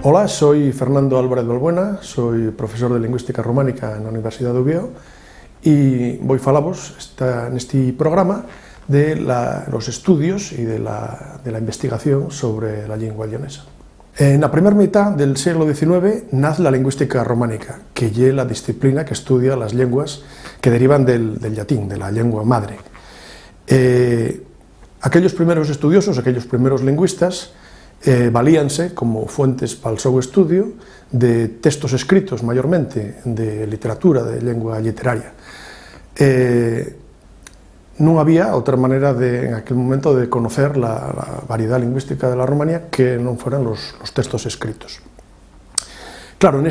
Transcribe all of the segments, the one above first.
Hola, soy Fernando Álvarez Balbuena, soy profesor de Lingüística Románica na Universidade de Oviedo e vou falavos neste programa de los estudios e de la investigación sobre la lingua leonesa. En la primera mitad del siglo XIX nace la lingüística románica, que es la disciplina que estudia las lenguas que derivan del latín, de la lengua madre. Aquellos primeros estudiosos, aquellos primeros lingüistas, valíanse como fuentes para o seu estudio de textos escritos, maiormente, de literatura, de lengua literaria. Non había outra manera en aquel momento de conocer la variedad lingüística de la Romanía que non fueran los textos escritos. Claro, a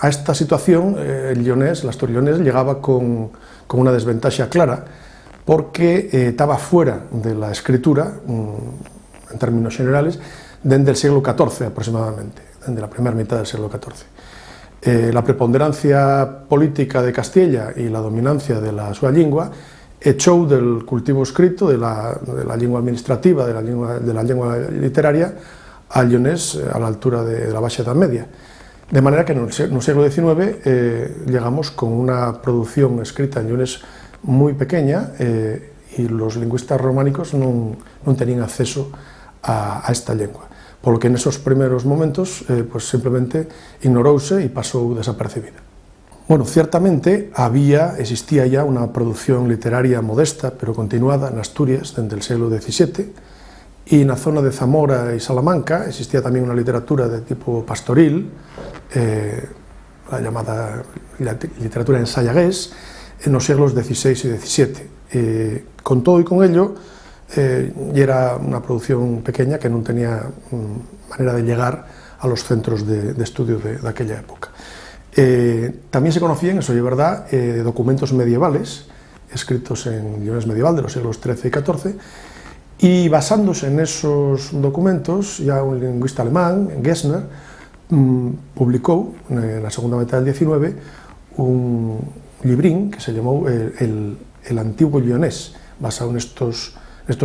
esta situación el Astur leonés llegaba con una desventaja clara porque estaba fuera de la escritura, en términos generales, desde el siglo XIV aproximadamente, desde la primera mitad del siglo XIV. La preponderancia política de Castilla y la dominancia de la súa lingua echou del cultivo escrito, de la lingua administrativa, de la lingua literaria, al leonés a la altura de la Baixa Edad Media. De manera que no siglo XIX llegamos con una producción escrita en leonés muy pequeña y los lingüistas románicos non tenían acceso a esta lengua, por lo que en esos primeros momentos pues simplemente ignorouse e pasou desapercibida. Bueno, ciertamente existía ya una producción literaria modesta pero continuada en Asturias desde el siglo XVII, y en la zona de Zamora y Salamanca existía también una literatura de tipo pastoril, la llamada literatura ensayagués, en los siglos XVI y XVII. Con todo y con ello, y era una producción pequeña que no tenía manera de llegar a los centros de estudio de aquella época. También se conocían, eso es verdad, documentos medievales, escritos en leonés medieval de los siglos XIII y XIV, y basándose en esos documentos, ya un lingüista alemán, Gessner, publicó en la segunda mitad del XIX un librín que se llamó el Antiguo Leonés, basado en estos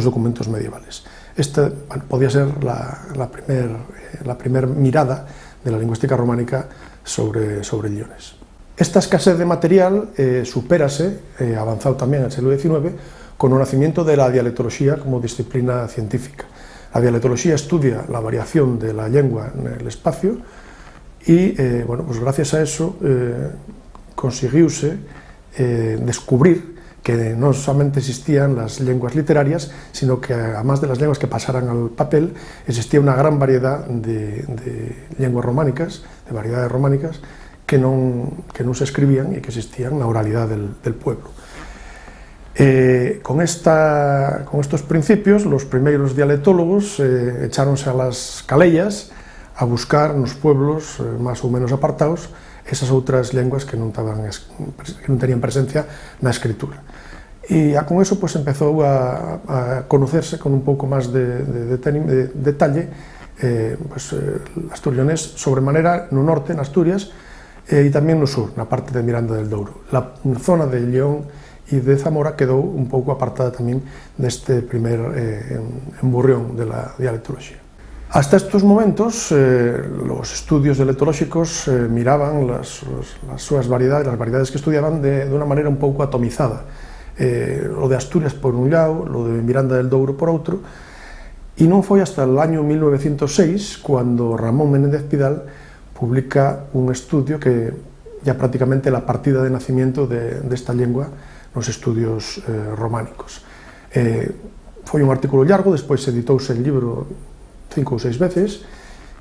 documentos medievales. Esta podía ser la primer mirada de la lingüística románica sobre el leonés. Esta escasez de material supérase, avanzado también en el siglo XIX, con el nacimiento de la dialectología como disciplina científica. La dialectología estudia la variación de la lengua en el espacio y, bueno, pues gracias a eso consiguiuse descubrir que no solamente existían las lenguas literarias, sino que además de las lenguas que pasaran al papel, existía una gran variedad de lenguas románicas, de variedades románicas, que no se escribían y que existían en la oralidad del pueblo. Con estos principios, los primeros dialectólogos echáronse a las calellas a buscar en los pueblos más o menos apartados esas outras lenguas que non tenían presencia na escritura. E con eso pues empezou a conocerse con un pouco máis de detalle Astur leonés sobremanera no norte, en Asturias, e tamén no sur, na parte de Miranda del Douro. La zona de León e de Zamora quedou un pouco apartada tamén deste primer emburrión de la dialectología. Hasta estos momentos, los estudios dialectológicos miraban las variedades que estudiaban de una manera un pouco atomizada. Lo de Asturias por un lado, lo de Miranda del Douro por outro, e non foi hasta el año 1906 cuando Ramón Menéndez Pidal publica un estudio que ya prácticamente la partida de nacimiento de esta lengua nos estudios románicos. Foi un artículo largo, despois editouse el libro 5 ou 6 veces,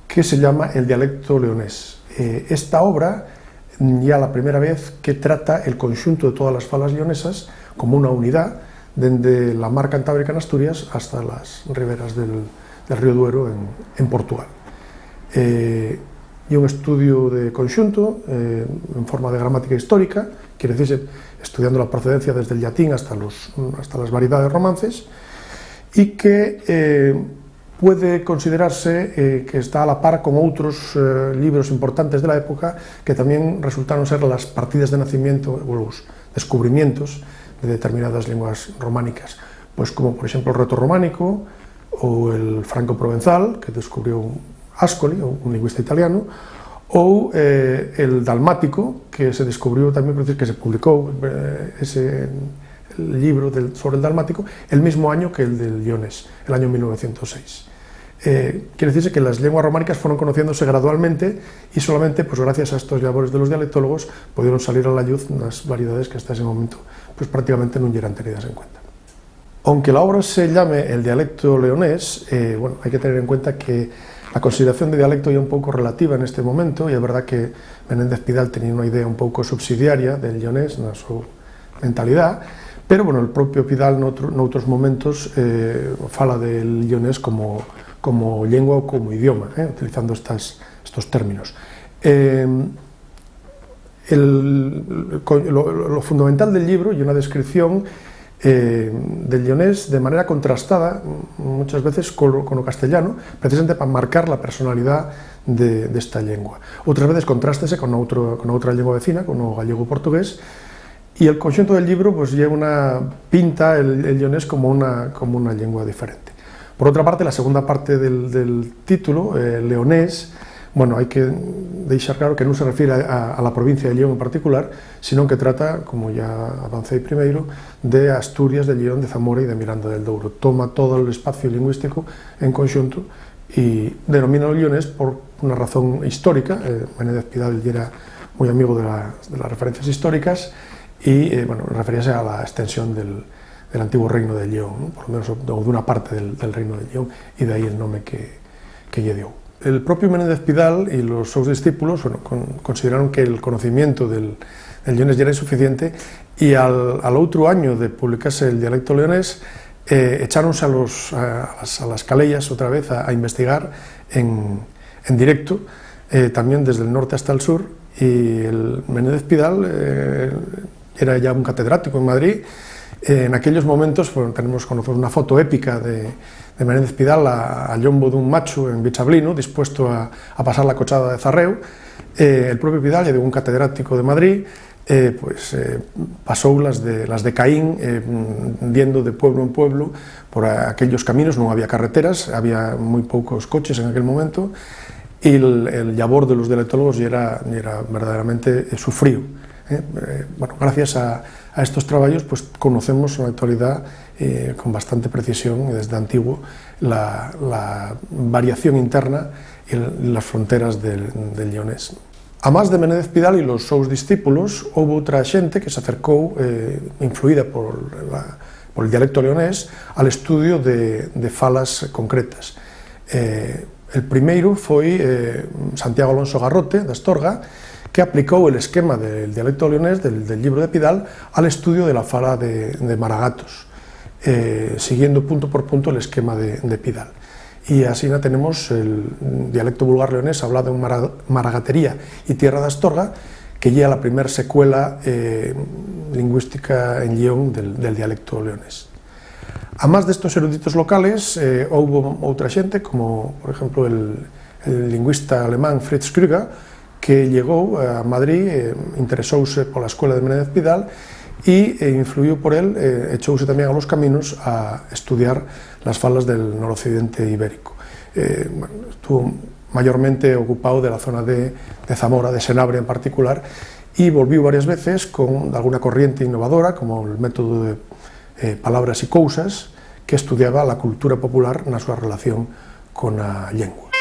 que se llama El dialecto leonés. Esta obra ya la primera vez que trata el conjunto de todas las falas leonesas como una unidad, desde la mar Cantábrica en Asturias hasta las riberas del río Duero en Portugal. Y un estudio de conjunto en forma de gramática histórica, quiere decir, estudiando la procedencia desde el latín hasta las variedades romances, y que puede considerarse que está a la par con outros libros importantes de la época que tamén resultaron ser las partidas de nacimiento o los descubrimientos de determinadas lenguas románicas, pues como por exemplo el reto románico ou el franco-provenzal, que descubriu Ascoli, un lingüista italiano, ou el dalmático, que se descubriu tamén, que se publicou ese libro sobre el dalmático el mismo año que el del lionés, el año 1906. Quiere decirse que las lenguas románicas fueron conociéndose gradualmente y solamente pues, gracias a estos labores de los dialectólogos pudieron salir a la luz unas variedades que hasta ese momento pues, prácticamente no eran tenidas en cuenta. Aunque la obra se llame el dialecto leonés, bueno, hay que tener en cuenta que la consideración de dialecto ya un pouco relativa en este momento, e é verdad que Menéndez Pidal tenía unha idea un pouco subsidiaria del leonés na súa mentalidade, pero bueno, el propio Pidal noutros momentos fala del leonés como lengua ou como idioma, utilizando estos términos. Lo fundamental del libro y una descripción del leonés de manera contrastada muchas veces con lo castellano, precisamente para marcar la personalidad de esta lengua. Otras veces contrástese con outra lengua vecina, con o gallego-portugués, y el conxunto del libro pues lleva pinta el leonés como una lengua diferente. Por otra parte, la segunda parte del título, leonés, bueno, hay que deixar claro que non se refiere a la provincia de León en particular, sino que trata, como ya avancé primeiro, de Asturias, de León, de Zamora y de Miranda del Douro. Toma todo el espacio lingüístico en conxunto y denomina o leonés por una razón histórica. Menéndez Pidal era muy amigo de las referencias históricas y, bueno, referíase a la extensión del antiguo reino de León, ¿no? Por lo menos de una parte del reino de León, y de ahí el nombre que lle dio. El propio Menéndez Pidal y los seus discípulos bueno, consideraron que el conocimiento del leonés ya era insuficiente y al otro año de publicarse el dialecto leonés echáronse a las calellas otra vez a investigar en directo, también desde el norte hasta el sur, y el Menéndez Pidal era ya un catedrático en Madrid. En aquellos momentos bueno, conocemos una foto épica de Menéndez Pidal a lombo dun macho en Bichablino, dispuesto a pasar la cochada de Zarreu. El propio Pidal, de un catedrático de Madrid, pasou las de Caín, viendo de pueblo en pueblo por aquellos caminos. Non había carreteras, había moi poucos coches en aquel momento, y el labor de los dialectólogos era verdaderamente sufrido. Bueno, gracias a estos trabajos pues, conocemos en la actualidad con bastante precisión y desde antiguo la variación interna y las fronteras del leonés. A más de Menéndez Pidal y los seus discípulos, hubo outra xente que se acercou, influída por el dialecto leonés, al estudio de falas concretas. El primeiro foi Santiago Alonso Garrote, de Astorga, que aplicou el esquema del dialecto leonés, del libro de Pidal, al estudio de la fala de Maragatos, siguiendo punto por punto el esquema de Pidal. Y así tenemos el dialecto vulgar leonés hablado en Maragatería y Tierra de Astorga, que lleva la primera secuela lingüística en León del dialecto leonés. A más de estos eruditos locales, hubo outra xente, como por ejemplo el lingüista alemán Fritz Krüger, que llegou a Madrid, interesouse pola escuela de Menéndez Pidal e influiu por él, echouse tamén a los caminos a estudiar las falas del noroccidente ibérico. Bueno, estuvo mayormente ocupado de la zona de Zamora, de Senabre en particular, y volvió varias veces con alguna corriente innovadora, como el método de palabras y cousas, que estudiaba la cultura popular na súa relación con a lengua.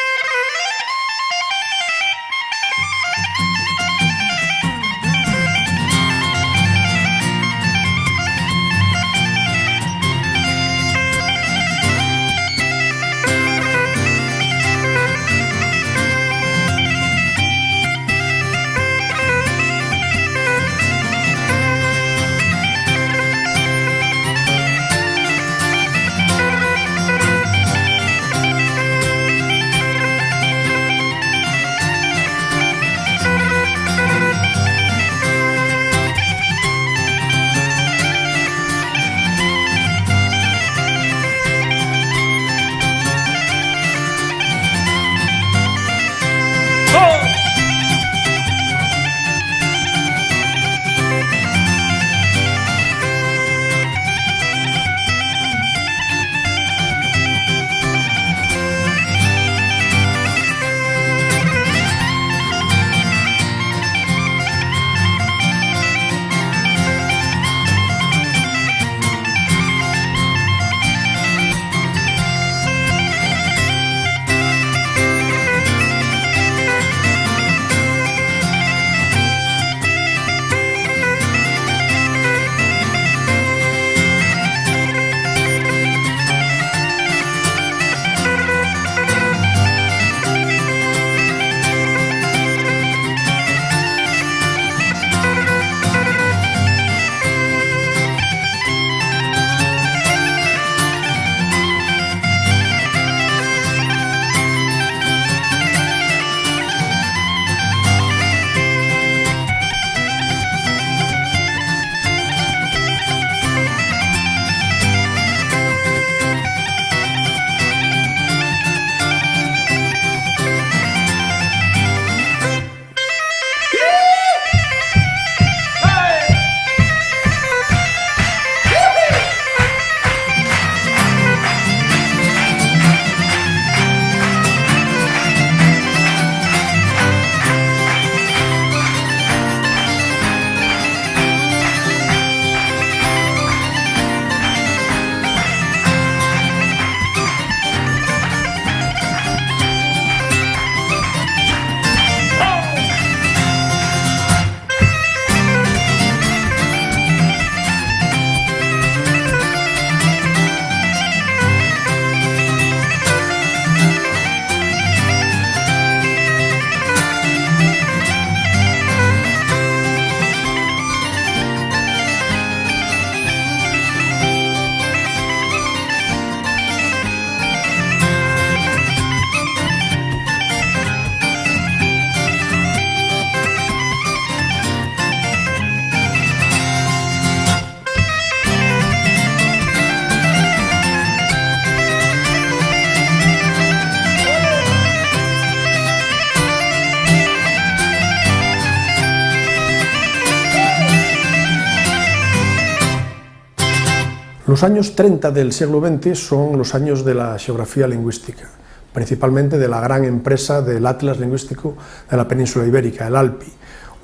Los años 30 del siglo XX son los años de la xeografía lingüística, principalmente de la gran empresa del Atlas Lingüístico de la Península Ibérica, el ALPI,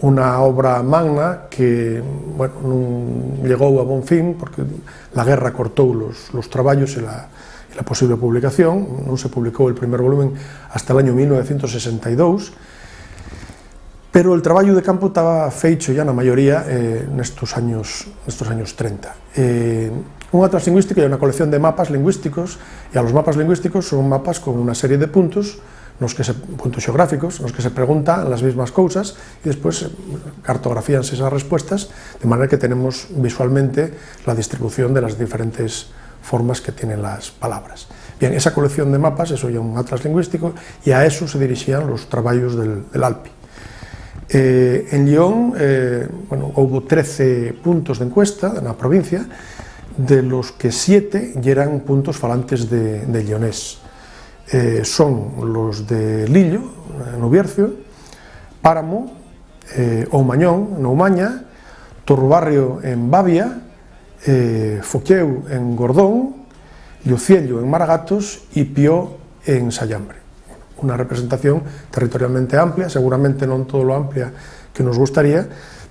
una obra magna que, bueno, non llegou a bon fin porque la guerra cortou los traballos e la posible publicación. Non se publicou el primer volumen hasta el año 1962, pero el traballo de campo estaba feito ya na maioría nestos años 30. Un atlas lingüístico é unha colección de mapas lingüísticos, e a los mapas lingüísticos son mapas con unha serie de puntos xeográficos, nos que se preguntan las mismas cousas e despois cartografíanse esas respuestas, de manera que tenemos visualmente la distribución de las diferentes formas que tienen las palabras. Bien, esa colección de mapas, eso é un atlas lingüístico, e a eso se dirixían los traballos del ALPI. En Lyon, houve 13 puntos de encuesta na provincia, de los que 7 eran puntos falantes de lionés. Son los de Lillo, no Biercio, Páramo, Oumañón, no Oumaña, Torrobarrio en Babia, Foquieu en Gordón, Llociello en Maragatos e Pió en Sallambre. Una representación territorialmente amplia, seguramente non todo lo amplia que nos gustaría,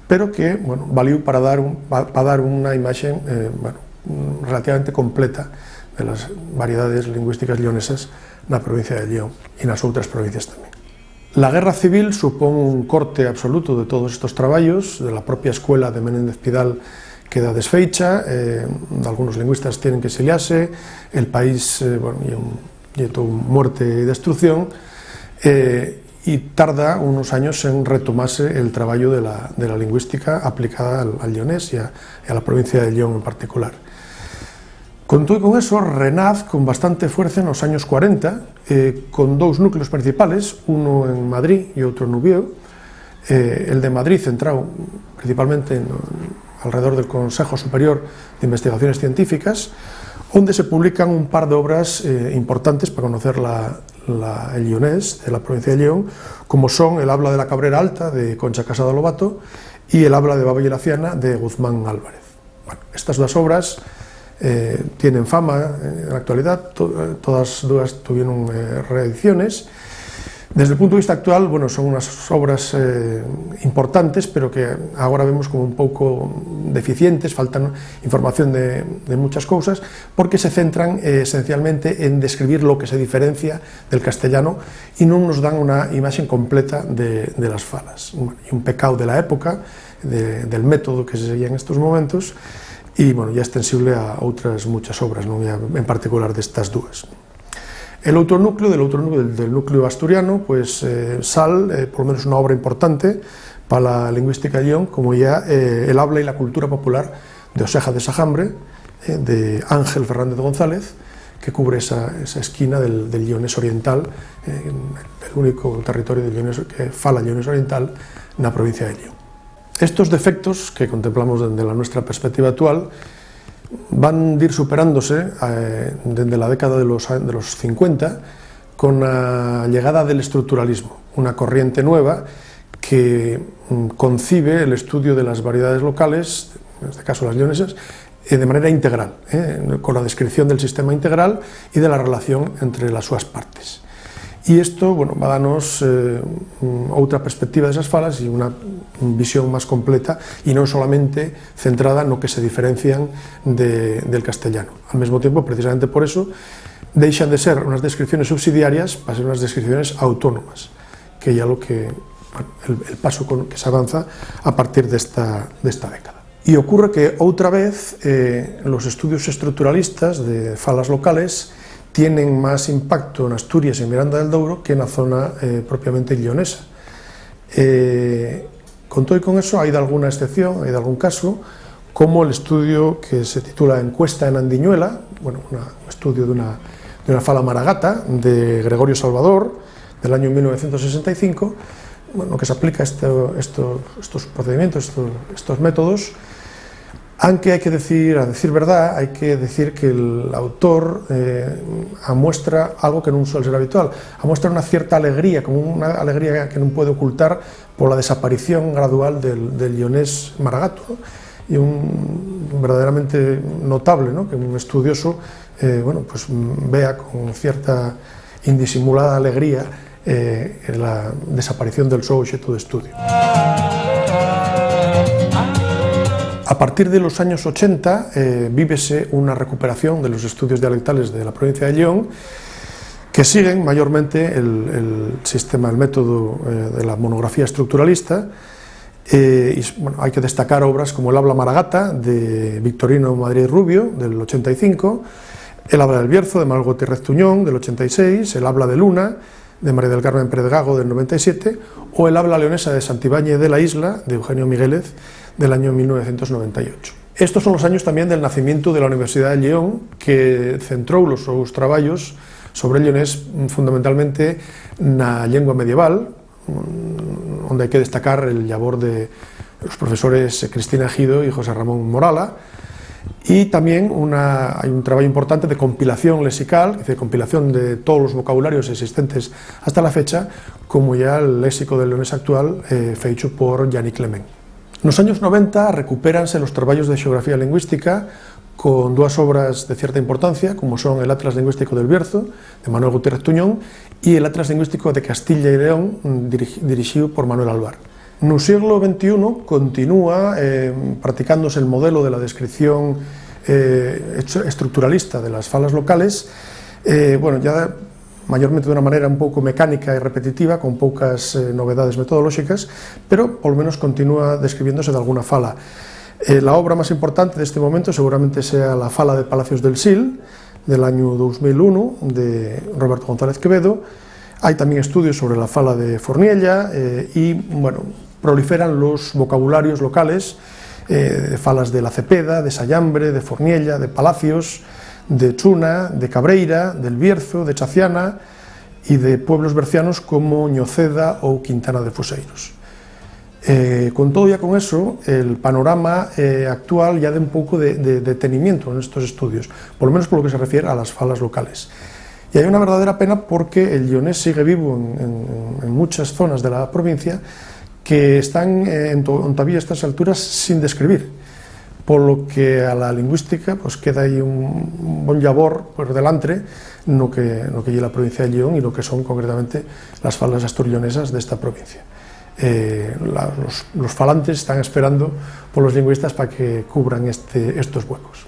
pero que, bueno, valió para dar unha imaxe relativamente completa de las variedades lingüísticas leonesas na provincia de Lyon e nas outras provincias tamén. La guerra civil supón un corte absoluto de todos estos traballos, de la propia escuela de Menéndez Pidal queda desfecha, algunos lingüistas tienen que exiliarse, el país todo muerte y destrucción, y tarda unos años en retomarse el traballo de la lingüística aplicada al leonés y a la provincia de Lyon en particular. Con todo y con eso, renaz con bastante fuerza en los años 40, con dos núcleos principales, uno en Madrid y otro en Ubieu. El de Madrid centrado principalmente alrededor del Consejo Superior de Investigaciones Científicas, donde se publican un par de obras importantes para conocer el lionés de la provincia de León, como son El habla de la Cabrera Alta, de Concha Casado Lobato, y El habla de Baba y la Ciana, de Guzmán Álvarez. Bueno, estas dos obras tienen fama en la actualidad, todas dos tuvieron reediciones. Desde el punto de vista actual, bueno, son unas obras importantes, pero que ahora vemos como un pouco deficientes, faltan información de muchas cousas, porque se centran esencialmente en describir lo que se diferencia del castellano y non nos dan unha imaxe completa de las falas. Bueno, y un pecado de la época, del método que se seguía en estos momentos, y bueno, ya extensible a outras muchas obras, non en particular destas dúas. El outro núcleo, del núcleo asturiano, pues sal, por lo menos una obra importante para la lingüística de Lyon, como ya El habla y la cultura popular de Oseja de Sajambre, de Ángel Fernández González, que cubre esa esquina del lionés oriental, el único territorio que fala lionés oriental na provincia de Lyon. Estos defectos que contemplamos desde la nuestra perspectiva actual van a ir superándose desde la década de los 50 con la llegada del estructuralismo, una corriente nueva que concibe el estudio de las variedades locales, en este caso las leonesas, de manera integral, con la descripción del sistema integral y de la relación entre las súas partes. E isto, bueno, va a darnos outra perspectiva desas falas e unha visión máis completa e non solamente centrada no que se diferencian del castellano. Al mesmo tempo, precisamente por eso, deixan de ser unhas descripciones subsidiarias para ser unhas descripciones autónomas, que é lo que, bueno, el paso que se avanza a partir desta década. E ocurre que outra vez los estudios estructuralistas de falas locales tienen más impacto en Asturias y Miranda del Douro que en la zona propiamente leonesa. Con todo y con eso hay de alguna excepción, hay de algún caso, como el estudio que se titula Encuesta en Andiñuela, bueno, un estudio de una fala maragata de Gregorio Salvador, del año 1965, bueno, que se aplica estos procedimientos, estos métodos. Aunque hay que decir, a decir verdad, hay que decir que el autor amuestra algo que non suele ser habitual, amuestra una cierta alegría, como una alegría que non puede ocultar por la desaparición gradual del lionés maragato, ¿no? y verdaderamente notable, ¿no?, que un estudioso bueno, pues vea con cierta indisimulada alegría la desaparición del seu obxecto de estudio. A partir de los años 80 vívese una recuperación de los estudios dialectales de la provincia de León, que siguen mayormente el sistema, el método de la monografía estructuralista. Y, bueno, hay que destacar obras como el Habla Maragata, de Victorino Madrid Rubio, del 85, el Habla del Bierzo, de Manuel Gutiérrez Tuñón, del 86, el Habla de Luna, de María del Carmen Pérez Gago, del 97, o el Habla leonesa de Santibáñez de la Isla, de Eugenio Miguélez, del año 1998. Estos son los años tamén del nacimiento de la Universidade de León, que centrou os seus traballos sobre el leonés fundamentalmente na lengua medieval, onde hai que destacar el labor de os profesores Cristina Ejido e José Ramón Morala, y también hay un trabajo importante de compilación lexical, de compilación de todos los vocabularios existentes hasta la fecha, como ya el léxico del leonés actual feito por Yannick Clement. Nos años 90 recupéranse los trabajos de xeografía lingüística con dúas obras de cierta importancia, como son el Atlas Lingüístico del Bierzo, de Manuel Gutiérrez Tuñón, y el Atlas Lingüístico de Castilla y León, dirigido por Manuel Alvar. No siglo XXI continúa practicándose el modelo de la descripción estructuralista de las falas locales, bueno, ya mayormente de una manera un pouco mecánica e repetitiva, con poucas novedades metodolóxicas, pero por lo menos continúa describiéndose de alguna fala. La obra más importante de este momento seguramente sea la fala de Palacios del Sil, del año 2001, de Roberto González Quevedo. Hay también estudios sobre la fala de Forniella y, bueno, proliferan los vocabularios locales, de falas de La Cepeda, de Sallambre, de Forniella, de Palacios, de Chuna, de Cabreira, del Bierzo, de Chaciana y de pueblos bercianos como Ñoceda ou Quintana de Fuseiros. Con todo, ya con eso, el panorama actual ya da un pouco de detenimiento en estos estudios, por lo menos por lo que se refiere a las falas locales. Y hay una verdadera pena porque el leonés sigue vivo en muchas zonas de la provincia que están todavía a estas alturas sin describir, por lo que a la lingüística pues queda ahí un bon labor por delante no que lle la provincia de León y lo que son concretamente las falas asturleonesas de esta provincia. Los falantes están esperando por los lingüistas para que cubran estos huecos.